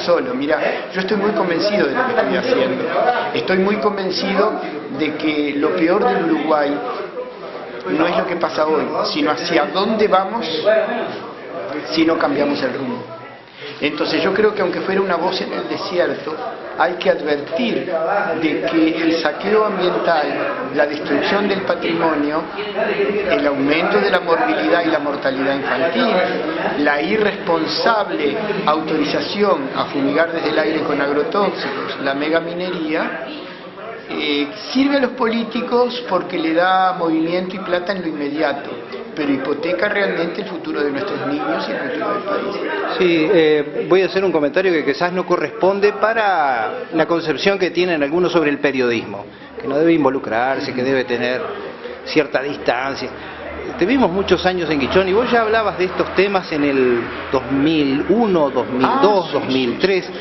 solo. Mira, yo estoy muy convencido de lo que estoy haciendo. Estoy muy convencido de que lo peor del Uruguay no es lo que pasa hoy, sino hacia dónde vamos si no cambiamos el rumbo. Entonces yo creo que aunque fuera una voz en el desierto, hay que advertir de que el saqueo ambiental, la destrucción del patrimonio, el aumento de la morbilidad y la mortalidad infantil, la irresponsable autorización a fumigar desde el aire con agrotóxicos, la megaminería, sirve a los políticos porque le da movimiento y plata en lo inmediato, pero hipoteca realmente el futuro de nuestros niños y el futuro del país. Sí, voy a hacer un comentario que quizás no corresponde para la concepción que tienen algunos sobre el periodismo, que no debe involucrarse, que debe tener cierta distancia. Te vimos muchos años en Guichón y vos ya hablabas de estos temas en el 2001, 2002, 2003.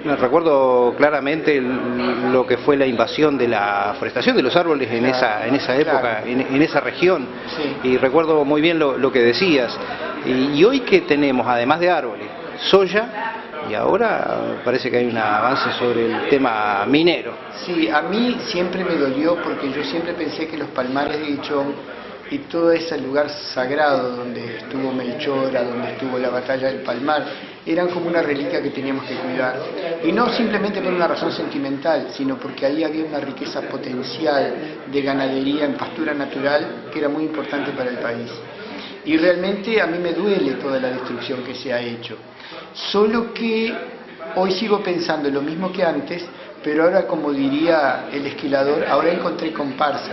Me recuerdo claramente lo que fue la invasión de la forestación de los árboles en esa época, en esa región. Sí. Y recuerdo muy bien lo que decías. Y hoy que tenemos, además de árboles, soya, y ahora parece que hay un avance sobre el tema minero. Sí, a mí siempre me dolió porque yo siempre pensé que los palmares de Guichón y todo ese lugar sagrado donde estuvo Melchora, donde estuvo la batalla del Palmar, eran como una reliquia que teníamos que cuidar. Y no simplemente por una razón sentimental, sino porque ahí había una riqueza potencial de ganadería en pastura natural que era muy importante para el país. Y realmente a mí me duele toda la destrucción que se ha hecho. Solo que hoy sigo pensando lo mismo que antes, pero ahora, como diría el esquilador, ahora encontré comparsa.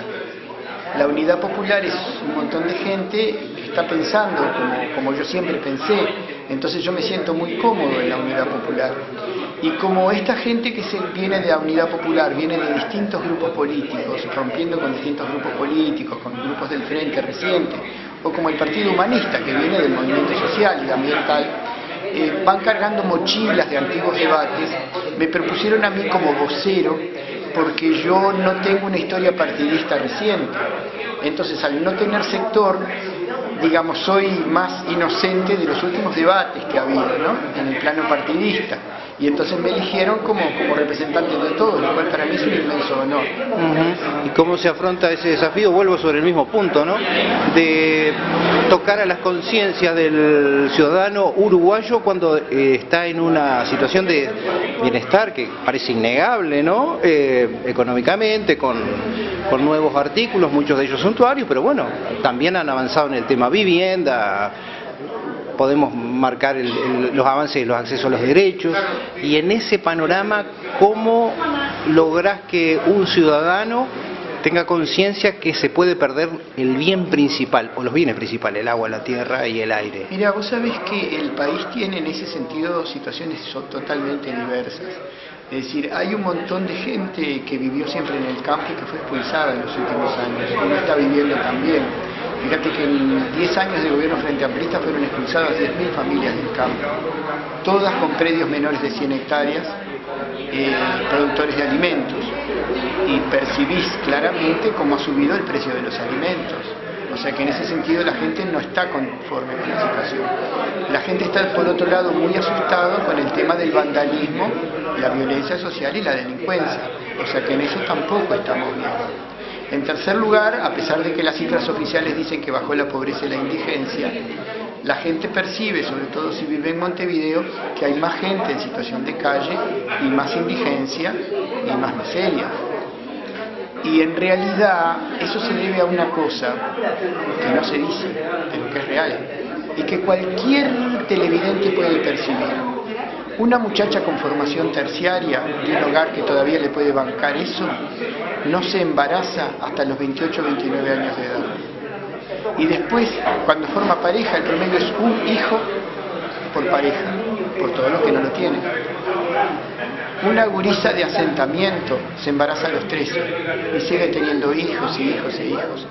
La Unidad Popular es un montón de gente que está pensando como yo siempre pensé, entonces yo me siento muy cómodo en la Unidad Popular. Y como esta gente que viene de la Unidad Popular, viene de distintos grupos políticos, rompiendo con distintos grupos políticos, con grupos del Frente reciente, o como el Partido Humanista, que viene del movimiento social y ambiental, van cargando mochilas de antiguos debates, me propusieron a mí como vocero, porque yo no tengo una historia partidista reciente. Entonces, al no tener sector, digamos, soy más inocente de los últimos debates que ha habido, ¿no?, en el plano partidista. Y entonces me eligieron como representante de todos, lo cual para mí es un inmenso honor. ¿Y cómo se afronta ese desafío? Vuelvo sobre el mismo punto, ¿no?, de tocar a las conciencias del ciudadano uruguayo cuando está en una situación de bienestar que parece innegable, ¿no?, económicamente, con nuevos artículos, muchos de ellos suntuarios, pero bueno, también han avanzado en el tema vivienda. Podemos marcar los avances y los accesos a los derechos, y en ese panorama, ¿cómo lográs que un ciudadano tenga conciencia que se puede perder el bien principal, o los bienes principales, el agua, la tierra y el aire? Mira, vos sabés que el país tiene en ese sentido situaciones totalmente diversas. Es decir, hay un montón de gente que vivió siempre en el campo y que fue expulsada en los últimos años, y no está viviendo también. Fíjate que en 10 años de gobierno frente amplista fueron expulsadas 10.000 familias del campo, todas con predios menores de 100 hectáreas, productores de alimentos, y percibís claramente cómo ha subido el precio de los alimentos. O sea que en ese sentido la gente no está conforme con la situación. La gente está, por otro lado, muy asustada con el tema del vandalismo, la violencia social y la delincuencia. O sea que en eso tampoco estamos bien. En tercer lugar, a pesar de que las cifras oficiales dicen que bajó la pobreza y la indigencia, la gente percibe, sobre todo si vive en Montevideo, que hay más gente en situación de calle y más indigencia y más miseria. Y en realidad eso se debe a una cosa que no se dice, pero que es real, y que cualquier televidente puede percibir. Una muchacha con formación terciaria de un hogar que todavía le puede bancar eso, no se embaraza hasta los 28 o 29 años de edad. Y después, cuando forma pareja, el promedio es un hijo por pareja, por todos los que no lo tienen. Una gurisa de asentamiento se embaraza a los 13 y sigue teniendo hijos y hijos e hijos.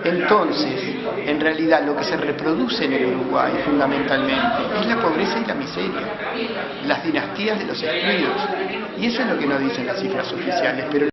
Entonces, en realidad lo que se reproduce en el Uruguay fundamentalmente es la pobreza y la miseria, las dinastías de los excluidos. Y eso es lo que no dicen las cifras oficiales, pero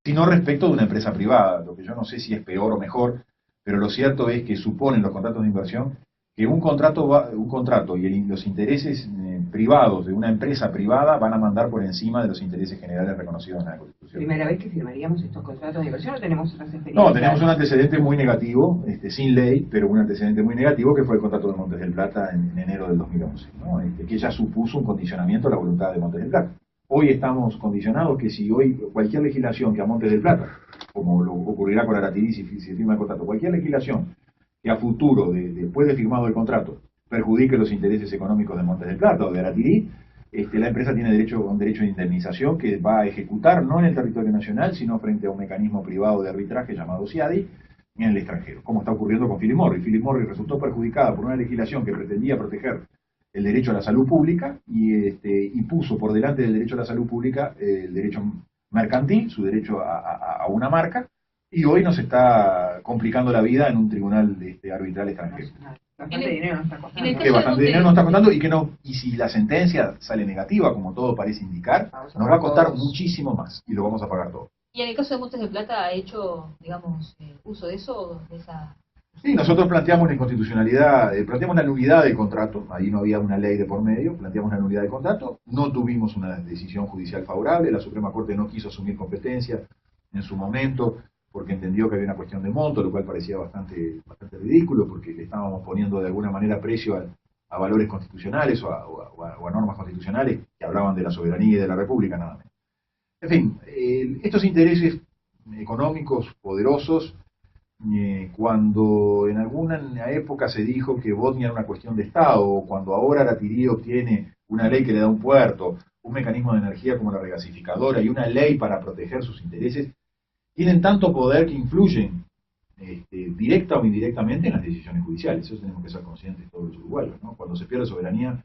sino respecto de una empresa privada. Lo que yo no sé si es peor o mejor, pero lo cierto es que suponen los contratos de inversión que un contrato y los intereses privados de una empresa privada van a mandar por encima de los intereses generales reconocidos en la Constitución. ¿Primera vez que firmaríamos estos contratos de inversión o tenemos otras experiencias? No, tenemos un antecedente muy negativo, sin ley, pero un antecedente muy negativo que fue el contrato de Montes del Plata en enero del 2011, ¿no? Que ya supuso un condicionamiento a la voluntad de Montes del Plata. Hoy estamos condicionados que si hoy cualquier legislación que a Montes del Plata, como lo ocurrirá con Aratirí si firma el contrato, cualquier legislación que a futuro, después de firmado el contrato, perjudique los intereses económicos de Montes del Plata o de Aratirí, la empresa tiene un derecho de indemnización que va a ejecutar no en el territorio nacional, sino frente a un mecanismo privado de arbitraje llamado CIADI en el extranjero, como está ocurriendo con Philip Morris. Philip Morris resultó perjudicada por una legislación que pretendía proteger el derecho a la salud pública y puso por delante del derecho a la salud pública el derecho mercantil, su derecho a una marca, y hoy nos está complicando la vida en un tribunal arbitral extranjero. Bastante dinero nos está costando. Que bastante dinero nos está costando y si la sentencia sale negativa, como todo parece indicar, nos va a costar muchísimo más y lo vamos a pagar todo. ¿Y en el caso de Montes del Plata ha hecho, digamos, uso de eso, de esa...? Sí, nosotros planteamos la inconstitucionalidad, planteamos la nulidad del contrato, ahí no había una ley de por medio, planteamos la nulidad del contrato, no tuvimos una decisión judicial favorable, la Suprema Corte no quiso asumir competencia en su momento, porque entendió que había una cuestión de monto, lo cual parecía bastante ridículo, porque le estábamos poniendo de alguna manera precio a valores constitucionales o a normas constitucionales que hablaban de la soberanía y de la República, nada menos. En fin, estos intereses económicos poderosos, cuando en alguna época se dijo que Botnia era una cuestión de Estado, o cuando ahora Aratirí obtiene una ley que le da un puerto, un mecanismo de energía como la regasificadora y una ley para proteger sus intereses, tienen tanto poder que influyen directa o indirectamente en las decisiones judiciales. Eso tenemos que ser conscientes todos los uruguayos, ¿no? Cuando se pierde soberanía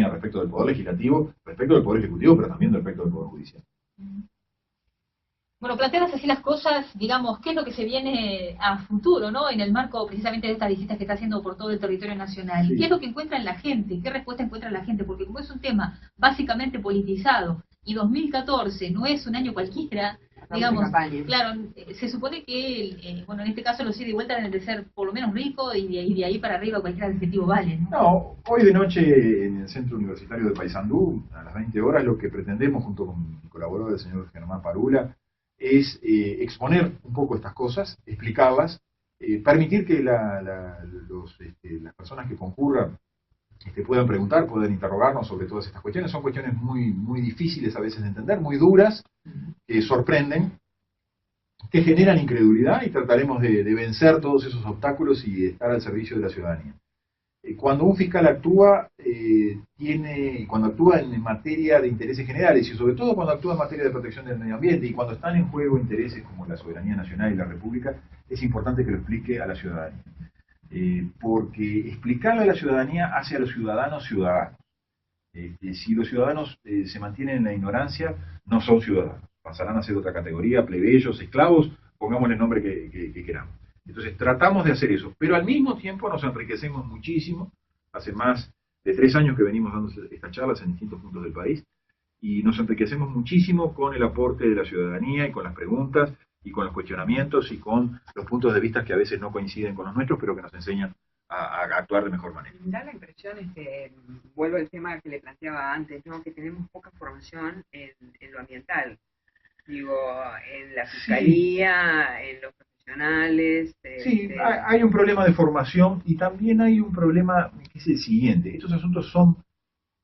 respecto del poder legislativo, respecto del poder ejecutivo, pero también respecto del poder judicial. Bueno, planteadas así las cosas, digamos, ¿qué es lo que se viene a futuro, ¿no? En el marco precisamente de estas visitas que está haciendo por todo el territorio nacional. Sí. ¿Qué es lo que encuentra en la gente? ¿Qué respuesta encuentra la gente? Porque como es un tema básicamente politizado y 2014 no es un año cualquiera, digamos, claro, se supone que, bueno, en este caso los ida y vuelta deben de ser por lo menos ricos y de ahí para arriba cualquier adjetivo vale, ¿no? No, hoy de noche en el Centro Universitario de Paysandú, a las 20 horas, lo que pretendemos junto con mi colaborador, el señor Germán Parula, es exponer un poco estas cosas, explicarlas, permitir que las personas que concurran puedan preguntar, puedan interrogarnos sobre todas estas cuestiones. Son cuestiones muy difíciles a veces de entender, muy duras, que sorprenden, que generan incredulidad y trataremos de vencer todos esos obstáculos y estar al servicio de la ciudadanía. Cuando un fiscal actúa, cuando actúa en materia de intereses generales y sobre todo cuando actúa en materia de protección del medio ambiente y cuando están en juego intereses como la soberanía nacional y la república, es importante que lo explique a la ciudadanía. Porque explicarle a la ciudadanía hace a los ciudadanos ciudadanos. Si los ciudadanos se mantienen en la ignorancia, no son ciudadanos. Pasarán a ser otra categoría, plebeyos, esclavos, pongámosle el nombre que queramos. Entonces tratamos de hacer eso, pero al mismo tiempo nos enriquecemos muchísimo. Hace más de 3 años que venimos dando estas charlas en distintos puntos del país, y nos enriquecemos muchísimo con el aporte de la ciudadanía y con las preguntas y con los cuestionamientos y con los puntos de vista que a veces no coinciden con los nuestros, pero que nos enseñan a actuar de mejor manera. Da la impresión, vuelvo al tema que le planteaba antes, ¿no? Que tenemos poca formación en lo ambiental. Digo, en la fiscalía, en los profesionales. Sí, hay un problema de formación y también hay un problema que es el siguiente. Estos asuntos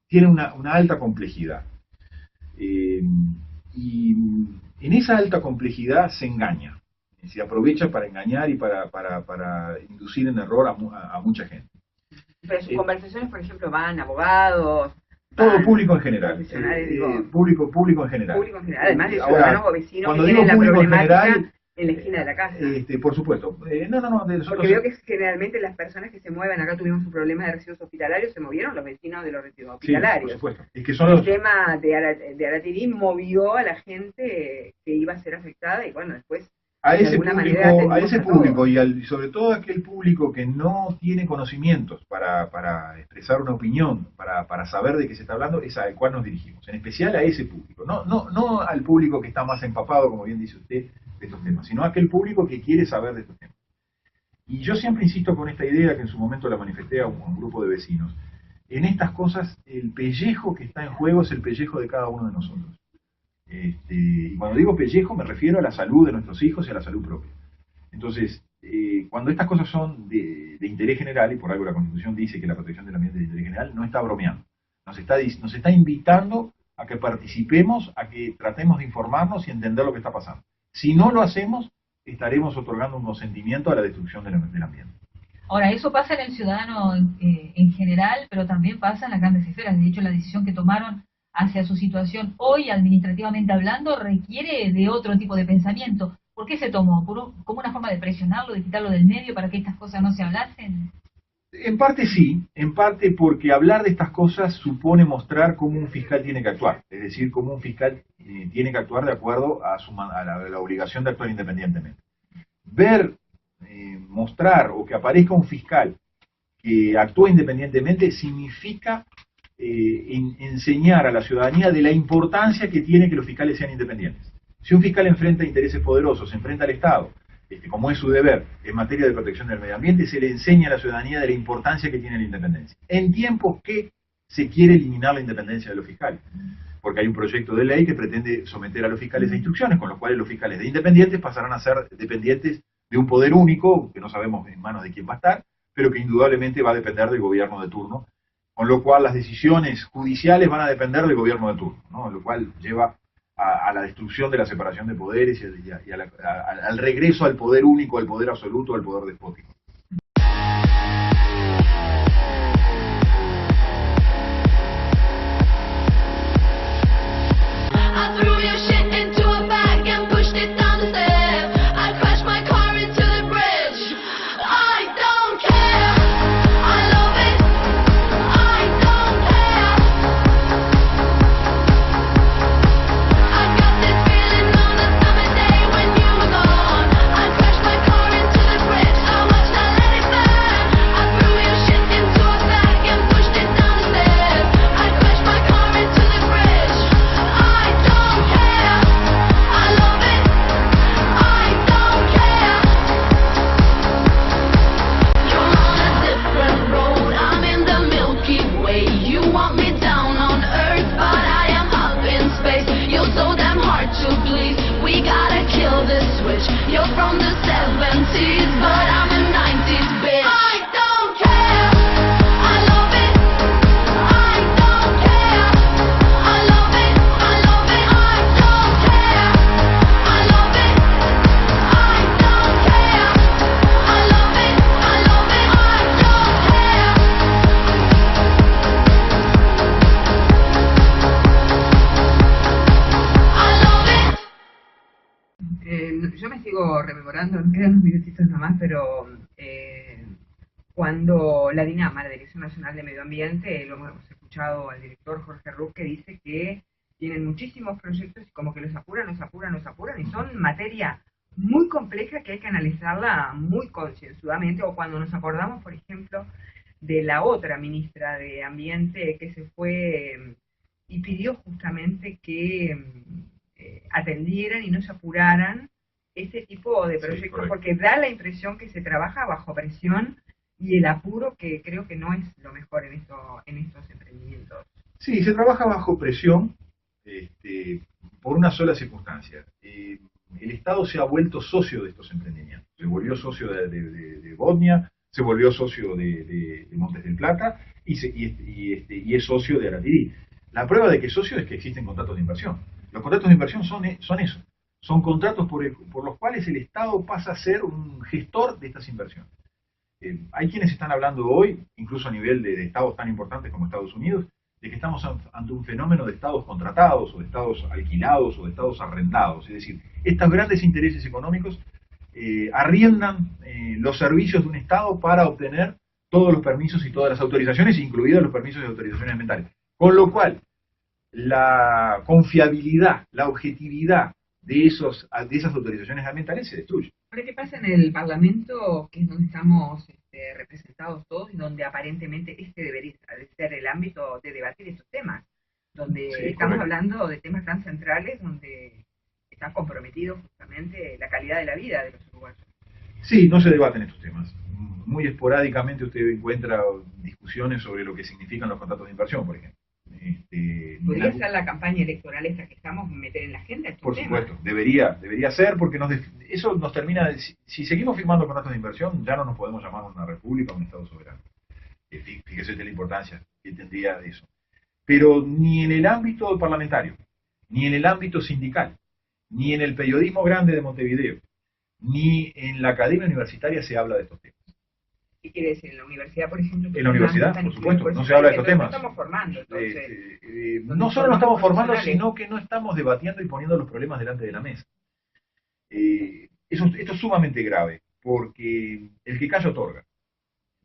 tienen una alta complejidad. Y en esa alta complejidad se engaña. Se aprovecha para engañar y para inducir en error a mucha gente. Pero sus conversaciones, por ejemplo, van abogados. Todo público en general. Público en general. Público en general, además de ciudadanos o vecinos cuando que digo tienen la público en problemática general, en la esquina de la casa. Por supuesto. Porque veo que generalmente las personas que se mueven, acá tuvimos un problema de residuos hospitalarios, se movieron los vecinos de los residuos hospitalarios. Sí, por supuesto. Es que son el tema de Aratirí movió a la gente que iba a ser afectada y bueno, después a de ese alguna público, manera a ese atendemos a público todos. y sobre todo a aquel público que no tiene conocimientos para expresar una opinión, para saber de qué se está hablando, es al cual nos dirigimos, en especial a ese público, no al público que está más empapado, como bien dice usted, de estos temas, sino a aquel público que quiere saber de estos temas. Y yo siempre insisto con esta idea que en su momento la manifesté a un grupo de vecinos. En estas cosas, el pellejo que está en juego es el pellejo de cada uno de nosotros. Y cuando digo pellejo me refiero a la salud de nuestros hijos y a la salud propia. Entonces, cuando estas cosas son de interés general, y por algo la Constitución dice que la protección del ambiente es de interés general, no está bromeando. Nos está invitando a que participemos, a que tratemos de informarnos y entender lo que está pasando. Si no lo hacemos, estaremos otorgando un consentimiento a la destrucción del ambiente. Ahora, eso pasa en el ciudadano en general, pero también pasa en las grandes esferas. De hecho, la decisión que tomaron hacia su situación hoy, administrativamente hablando, requiere de otro tipo de pensamiento. ¿Por qué se tomó? ¿Como una forma de presionarlo, de quitarlo del medio para que estas cosas no se hablasen? En parte sí, en parte porque hablar de estas cosas supone mostrar cómo un fiscal tiene que actuar, es decir, cómo un fiscal tiene que actuar de acuerdo a la obligación de actuar independientemente. Mostrar o que aparezca un fiscal que actúa independientemente significa enseñar a la ciudadanía de la importancia que tiene que los fiscales sean independientes. Si un fiscal enfrenta intereses poderosos, se enfrenta al Estado, como es su deber en materia de protección del medio ambiente, se le enseña a la ciudadanía de la importancia que tiene la independencia. En tiempos que se quiere eliminar la independencia de los fiscales, porque hay un proyecto de ley que pretende someter a los fiscales a instrucciones, con los cuales los fiscales de independientes pasarán a ser dependientes de un poder único, que no sabemos en manos de quién va a estar, pero que indudablemente va a depender del gobierno de turno, con lo cual las decisiones judiciales van a depender del gobierno de turno, ¿no? Lo cual lleva a la destrucción de la separación de poderes y al regreso al poder único, al poder absoluto, al poder despótico. Yo me sigo rememorando, me quedan unos minutitos nomás, pero cuando la DINAMA, la Dirección Nacional de Medio Ambiente, lo hemos escuchado al director Jorge Ruff, que dice que tienen muchísimos proyectos y como que los apuran, y son materia muy compleja que hay que analizarla muy concienzudamente, o cuando nos acordamos, por ejemplo, de la otra ministra de Ambiente que se fue y pidió justamente que atendieran y no se apuraran ese tipo de proyectos, sí, porque da la impresión que se trabaja bajo presión y el apuro, que creo que no es lo mejor en estos emprendimientos. Sí, se trabaja bajo presión por una sola circunstancia. El Estado se ha vuelto socio de estos emprendimientos. Se volvió socio de Bodnia, se volvió socio de Montes del Plata y es socio de Aratirí. La prueba de que es socio es que existen contratos de inversión. Los contratos de inversión son eso. Son contratos por los cuales el Estado pasa a ser un gestor de estas inversiones. Hay quienes están hablando hoy, incluso a nivel de estados tan importantes como Estados Unidos, de que estamos ante un fenómeno de estados contratados, o de estados alquilados, o de estados arrendados. Es decir, estos grandes intereses económicos arriendan los servicios de un Estado para obtener todos los permisos y todas las autorizaciones, incluidos los permisos y autorizaciones ambientales. Con lo cual, la confiabilidad, la objetividad de esas autorizaciones ambientales se destruye. Ahora, ¿qué pasa en el Parlamento, que es donde estamos representados todos y donde aparentemente debería de ser el ámbito de debatir estos temas? Donde Sí, estamos correcto. hablando de temas tan centrales, donde están comprometidos justamente la calidad de la vida de los uruguayos. Sí, no se debaten estos temas. Muy esporádicamente usted encuentra discusiones sobre lo que significan los contratos de inversión, por ejemplo. ¿Podría ser la campaña electoral esta que estamos meter en la agenda estos Por temas? supuesto, debería ser, porque eso nos termina, si seguimos firmando contratos de inversión, ya no nos podemos llamar una república o un Estado soberano. Fíjese de la importancia que tendría eso. Pero ni en el ámbito parlamentario, ni en el ámbito sindical, ni en el periodismo grande de Montevideo, ni en la academia universitaria se habla de estos temas. ¿Qué quiere decir? En la universidad, por ejemplo. En la universidad, por supuesto, no se habla de estos temas. No estamos formando, entonces. No solo no estamos formando, sino que no estamos debatiendo y poniendo los problemas delante de la mesa. Esto es sumamente grave, porque el que calla otorga.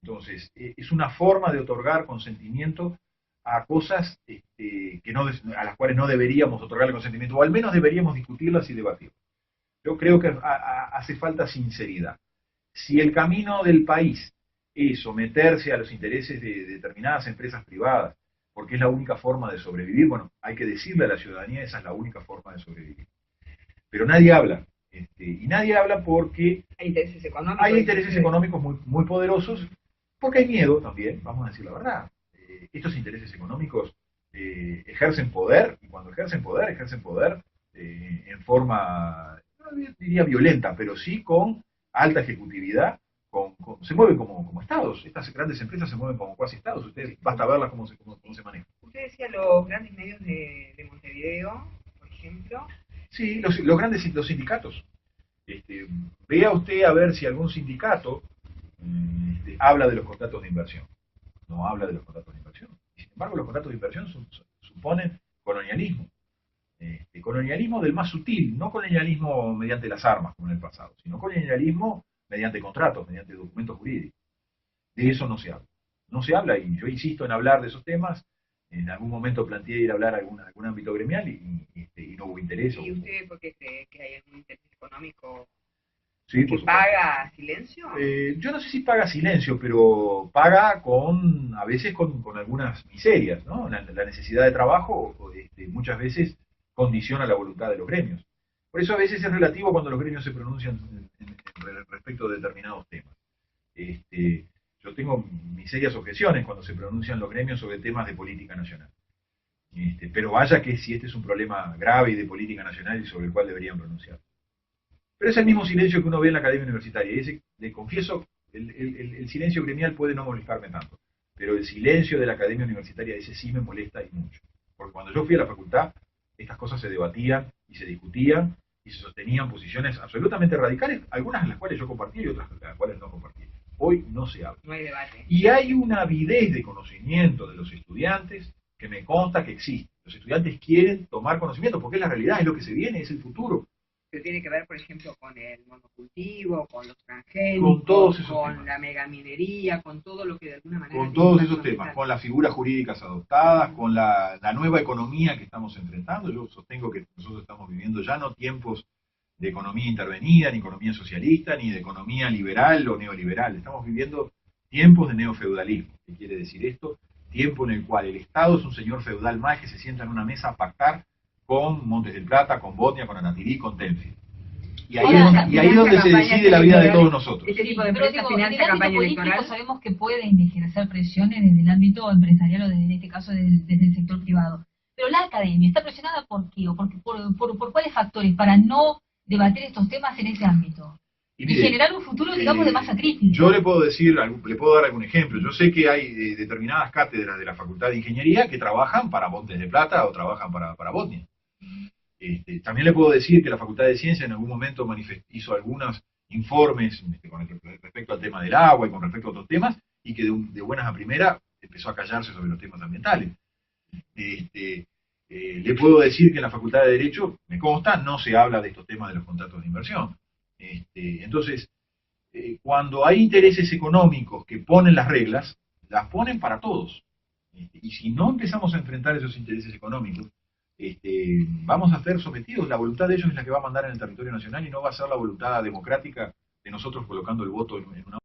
Entonces, es una forma de otorgar consentimiento a cosas a las cuales no deberíamos otorgarle consentimiento, o al menos deberíamos discutirlas y debatirlas. Yo creo que hace falta sinceridad. Si el camino del país es someterse a los intereses de determinadas empresas privadas, porque es la única forma de sobrevivir, bueno, hay que decirle a la ciudadanía, esa es la única forma de sobrevivir. Pero nadie habla, y nadie habla porque hay intereses económicos muy, muy poderosos, porque hay miedo también, vamos a decir la verdad. Estos intereses económicos ejercen poder, y cuando ejercen poder en forma, no diría violenta, pero sí con alta ejecutividad, se mueven como estados. Estas grandes empresas se mueven como cuasi estados. Ustedes basta verlas cómo se manejan. Usted decía los grandes medios de Montevideo, por ejemplo. Sí, los sindicatos. Vea usted a ver si algún sindicato habla de los contratos de inversión. No habla de los contratos de inversión. Sin embargo, los contratos de inversión suponen colonialismo. Colonialismo del más sutil, no colonialismo mediante las armas como en el pasado, sino colonialismo mediante contratos, mediante documentos jurídicos. De eso no se habla. No se habla, y yo insisto en hablar de esos temas. En algún momento planteé ir a hablar a algún ámbito gremial y no hubo interés. ¿Y usted por qué cree que hay algún interés económico sí, que paga silencio? Yo no sé si paga silencio, pero paga a veces con algunas miserias, ¿no? La necesidad de trabajo muchas veces condiciona la voluntad de los gremios. Por eso a veces es relativo cuando los gremios se pronuncian respecto de determinados temas. Yo tengo mis serias objeciones cuando se pronuncian los gremios sobre temas de política nacional. Pero vaya que si este es un problema grave y de política nacional y sobre el cual deberían pronunciar. Pero es el mismo silencio que uno ve en la academia universitaria. Y le confieso, el silencio gremial puede no molestarme tanto, pero el silencio de la academia universitaria, ese sí me molesta y mucho. Porque cuando yo fui a la facultad, estas cosas se debatían y se discutían y se sostenían posiciones absolutamente radicales, algunas de las cuales yo compartía y otras de las cuales no compartía. Hoy no se habla. No hay debate. Y hay una avidez de conocimiento de los estudiantes que me consta que existe. Los estudiantes quieren tomar conocimiento porque es la realidad, es lo que se viene, es el futuro. Que tiene que ver, por ejemplo, con el monocultivo, con los transgénicos, con todos esos con temas. La megaminería, con todo lo que de alguna manera... Con todos esos temas, con las figuras jurídicas adoptadas, con la nueva economía que estamos enfrentando. Yo sostengo que nosotros estamos viviendo ya no tiempos de economía intervenida, ni economía socialista, ni de economía liberal o neoliberal. Estamos viviendo tiempos de neofeudalismo. ¿Qué quiere decir esto? Tiempo en el cual el Estado es un señor feudal más que se sienta en una mesa a pactar con Montes del Plata, con Botnia, con Anatirí, con Tenfield. Y ahí es donde se decide la vida de todos nosotros. Este tipo de Pero empresas digo, en el financia ámbito campaña político electoral. sabemos que pueden ejercer presiones desde el ámbito empresarial o desde, en este caso desde el sector privado. Pero la academia está presionada ¿por qué? ¿O por cuáles factores? Para no debatir estos temas en ese ámbito. Y mire, generar un futuro, digamos, de masa crítica. Yo le puedo dar algún ejemplo. Yo sé que hay determinadas cátedras de la Facultad de Ingeniería que trabajan para Montes de Plata o trabajan para Botnia. También le puedo decir que la Facultad de Ciencias en algún momento hizo algunos informes respecto al tema del agua y con respecto a otros temas, y que de buenas a primeras empezó a callarse sobre los temas ambientales. Le puedo decir que en la Facultad de Derecho, me consta, no se habla de estos temas de los contratos de inversión. Entonces, cuando hay intereses económicos que ponen las reglas, las ponen para todos. Y si no empezamos a enfrentar esos intereses económicos, vamos a ser sometidos, la voluntad de ellos es la que va a mandar en el territorio nacional y no va a ser la voluntad democrática de nosotros colocando el voto en una